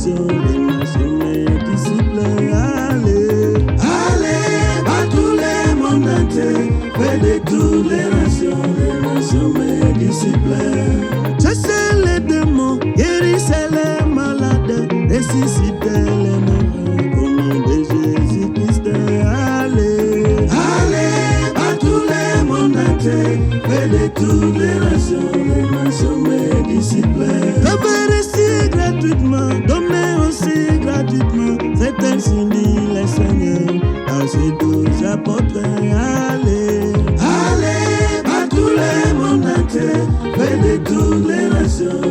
nations, mes disciples. Allez, allez, à tout le monde entier, faites de toutes les nations, mes disciples. Chassez les démons, guérissez les malades, ressuscitez les morts, au nom de Jésus-Christ. Allez, allez, à tout le monde entier, faites de toutes les nations, mes disciples. Révérez gratuitement, donnez aussi gratuitement, c'est ainsi dit le Seigneur à ses 12 apôtres. Allez, allez, à tout le monde entier, faites de toutes les nations,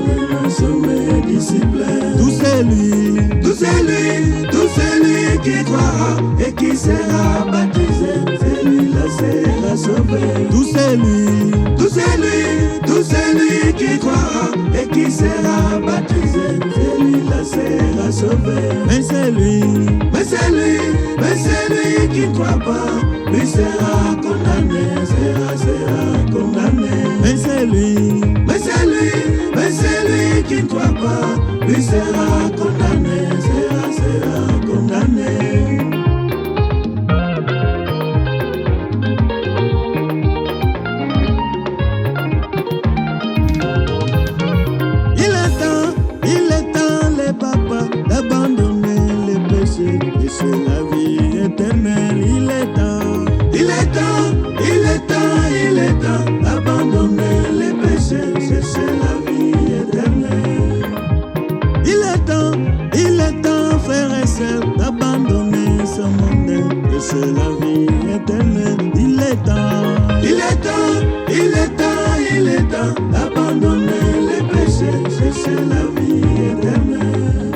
mes disciples. Tout celui qui croira et qui sera baptisé, celui-là sera sauvé. Tout celui qui croira et qui sera baptisé, celui-là sera sauvé. Mais celui qui ne croit pas, lui sera condamné, sera condamné. Mais celui qui ne croit pas, lui sera condamné, sera condamné. Il est temps les papas d'abandonner les péchés et c'est la vie éternelle. Il est temps d'abandonner les péchés, c'est la vie éternelle. Il est temps, frères et sœurs, d'abandonner ce monde et c'est la vie éternelle. Il est temps d'abandonner les péchés, c'est la vie éternelle.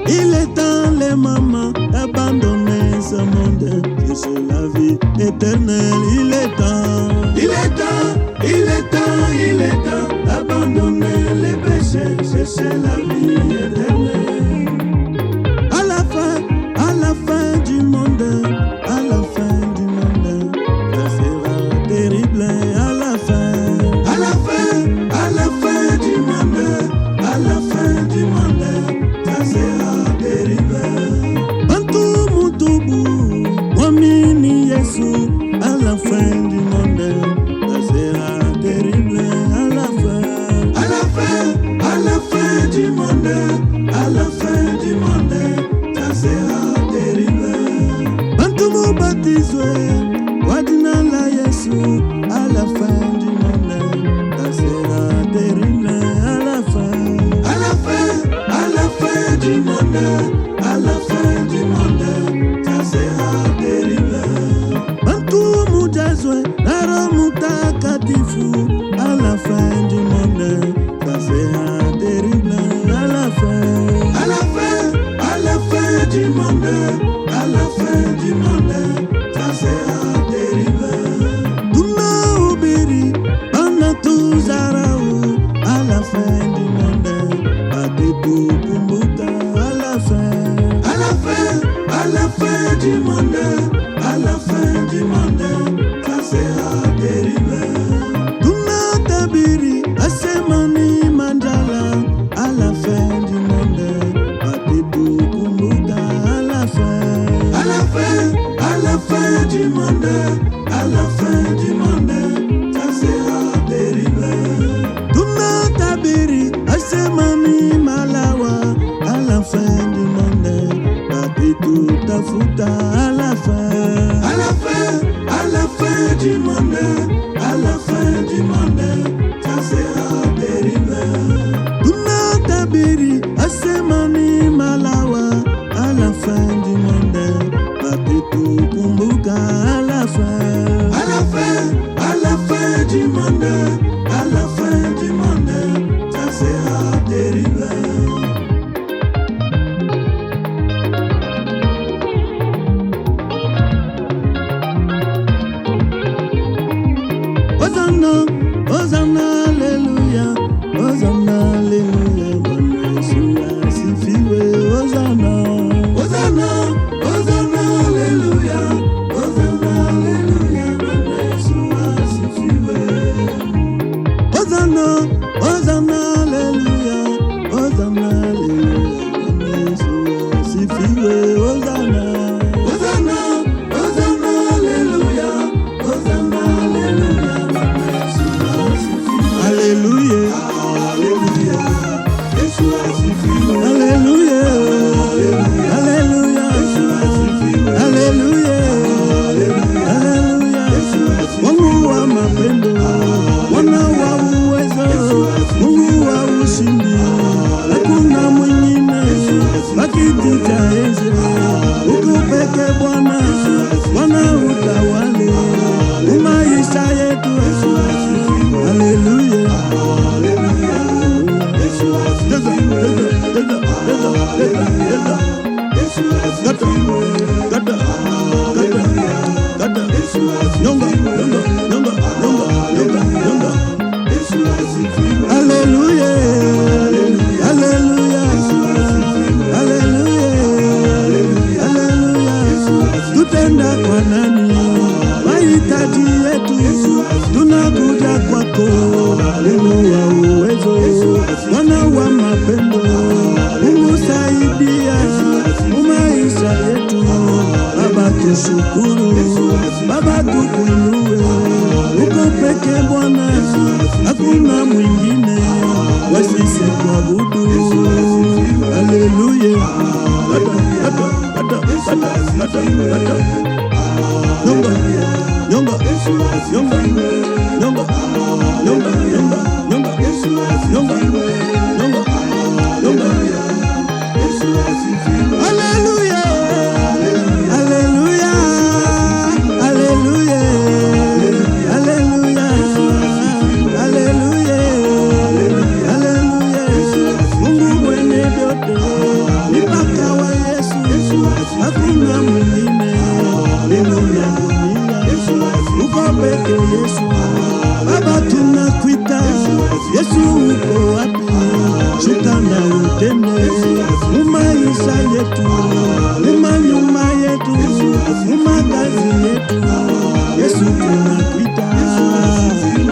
Il est temps les mamans d'abandonner ce monde et c'est la vie éternelle. Il est temps d'abandonner les péchés, c'est la vie éternelle. À la fin du monde, ça sera terrible. À la fin du monde, ça sera terrible. Bantu mutubu, mwamini Yesu. À la fin du monde, ça sera terrible. À la fin du monde, ça sera terrible. Bantu mubatizwe, wadina la Yesu. À la fin du monde, ça sera terrible. À la fin du monde, ça sera terrible. Bantu mujazwe, naro mutakatifu. À la fin du monde, ça sera terrible. À la fin du monde, ça sera terrible. Tuna ubiri, bana tuzarau. À la fin du monde, batitu kumbuka. À la fin du monde, ça sera terrible. Tuna tabiri, asemani mandala. À la fin du monde, batitu kumbuka. À la fin du monde, ça sera terrible. Tuna tabiri, asemani malawa. À la fin du monde, batitu tafuta. À la fin du monde, ça sera terrible. Tuna tabiri, asemani malawa. À la fin du monde, batitu kumbuka. À la fin du monde, ça sera terrible. Hosanna, alléluia, alléluia, bon Jésus asifiwe. Hosanna, alléluia, alléluia, bon Jésus asifiwe. Hosanna, alléluia, yetu. Haleluya, nyonga, haleluya, haleluya, haleluya. Tutenda kwa nani mahitaji yetu? Tunakuja kwako, Mungu wa uwezo, Bwana wa mapendo. Mungu saidia maisha yetu. Baba tushukuru, Baba tukuinue. Uko peke Bwana, hakuna mwingine wa sisi kuabudu. Haleluya, nyonga, nyonga, nyonga, nyonga, nyonga, nyonga, nyonga, nyonga. Haleluya, haleluya, haleluya, haleluya, haleluya, haleluya. Mungu mwenye vyote, mpaka wa Yesu, hakuna mwingine. Neno la dunia, uko peke Yesu. Baba tunakuita Yesu, uko wapi? Shuka na utende maisha yetu, nyumba yetu, kazi yetu. Yesu tunakuita.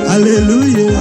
Haleluya.